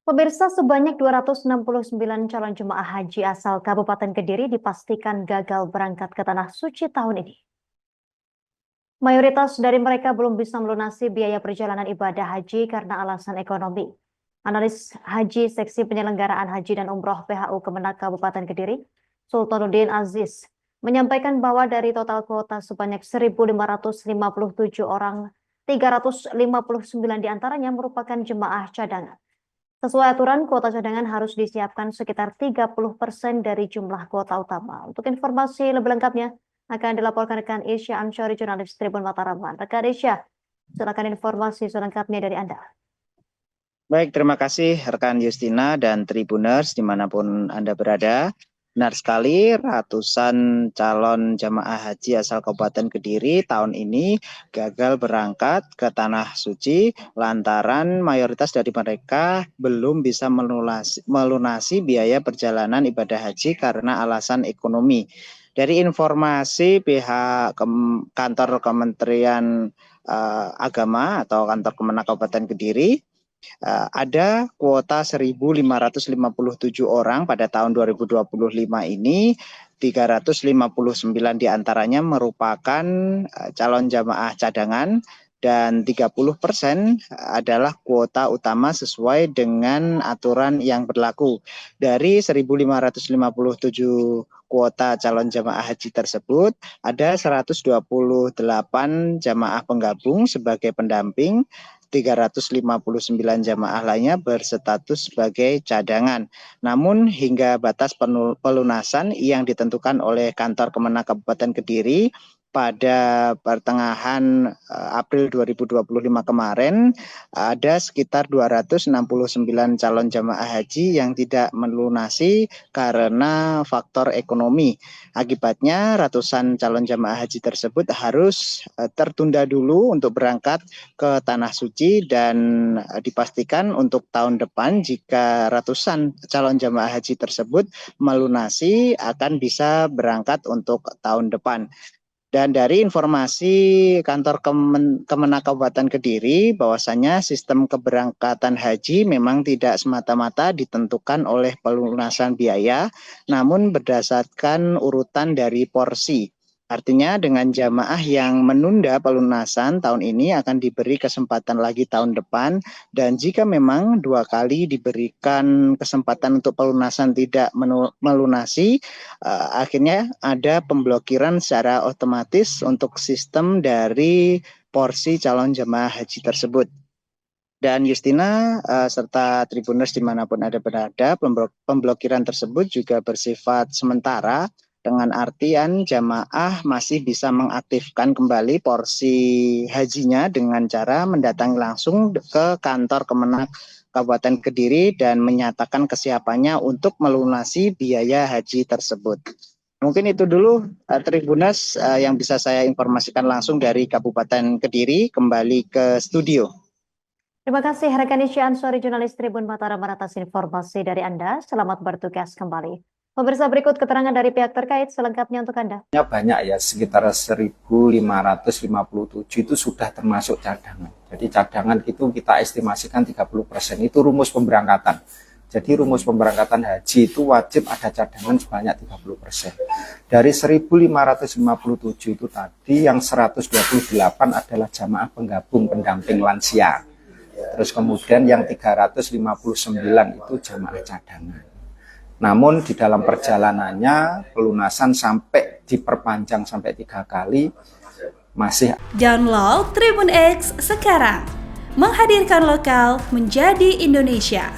Pemirsa, sebanyak 269 calon jemaah haji asal Kabupaten Kediri dipastikan gagal berangkat ke Tanah Suci tahun ini. Mayoritas dari mereka belum bisa melunasi biaya perjalanan ibadah haji karena alasan ekonomi. Analis Haji Seksi Penyelenggaraan Haji dan Umroh PHU Kemenak Kabupaten Kediri, Sultanuddin Aziz, menyampaikan bahwa dari total kuota sebanyak 1.557 orang, 359 diantaranya merupakan jemaah cadangan. Sesuai aturan, kuota cadangan harus disiapkan sekitar 30% dari jumlah kuota utama. Untuk informasi lebih lengkapnya, akan dilaporkan rekan Isya Ansyori, jurnalis Tribun Mataraman. Rekan Isya, silakan informasi selengkapnya dari Anda. Baik, terima kasih rekan Justina dan Tribuners dimanapun Anda berada. Benar sekali, ratusan calon jamaah haji asal Kabupaten Kediri tahun ini gagal berangkat ke Tanah Suci lantaran mayoritas dari mereka belum bisa melunasi biaya perjalanan ibadah haji karena alasan ekonomi. Dari informasi pihak kantor Kementerian Agama atau kantor Kemenak Kabupaten Kediri, ada kuota 1.557 orang pada tahun 2025 ini, 359 diantaranya merupakan calon jamaah cadangan dan 30% adalah kuota utama sesuai dengan aturan yang berlaku. Dari 1.557 kuota calon jamaah haji tersebut, ada 128 jamaah penggabung sebagai pendamping, 359 jamaah lainnya berstatus sebagai cadangan. Namun hingga batas pelunasan yang ditentukan oleh kantor Kemenak Kabupaten Kediri pada pertengahan April 2025 kemarin, ada sekitar 269 calon jamaah haji yang tidak melunasi karena faktor ekonomi. Akibatnya ratusan calon jamaah haji tersebut harus tertunda dulu untuk berangkat ke Tanah Suci, dan dipastikan untuk tahun depan jika ratusan calon jamaah haji tersebut melunasi akan bisa berangkat untuk tahun depan. Dan dari informasi kantor Kemenak Kabupaten Kediri, bahwasanya sistem keberangkatan haji memang tidak semata-mata ditentukan oleh pelunasan biaya, namun berdasarkan urutan dari porsi. Artinya dengan jamaah yang menunda pelunasan tahun ini akan diberi kesempatan lagi tahun depan, dan jika memang 2 kali diberikan kesempatan untuk pelunasan tidak melunasi, akhirnya ada pemblokiran secara otomatis untuk sistem dari porsi calon jamaah haji tersebut. Dan Justina serta Tribuners dimanapun Anda berada, pemblokiran tersebut juga bersifat sementara, dengan artian jamaah masih bisa mengaktifkan kembali porsi hajinya dengan cara mendatangi langsung ke kantor Kemenak Kabupaten Kediri dan menyatakan kesiapannya untuk melunasi biaya haji tersebut. Mungkin itu dulu Tribuners yang bisa saya informasikan langsung dari Kabupaten Kediri. Kembali ke studio. Terima kasih rekan Isya Ansyori, jurnalis Tribun Mataraman, atas informasi dari Anda. Selamat bertugas kembali. Pemirsa, berikut keterangan dari pihak terkait selengkapnya untuk Anda. Banyak ya, sekitar 1.557 itu sudah termasuk cadangan. Jadi cadangan itu kita estimasikan 30%, itu rumus pemberangkatan. Jadi rumus pemberangkatan haji itu wajib ada cadangan sebanyak 30%. Dari 1.557 itu tadi, yang 128 adalah jamaah penggabung pendamping lansia. Terus kemudian yang 359 itu jamaah cadangan. Namun di dalam perjalanannya pelunasan sampai diperpanjang sampai 3 kali masih. Download Tribun X sekarang, menghadirkan lokal menjadi Indonesia.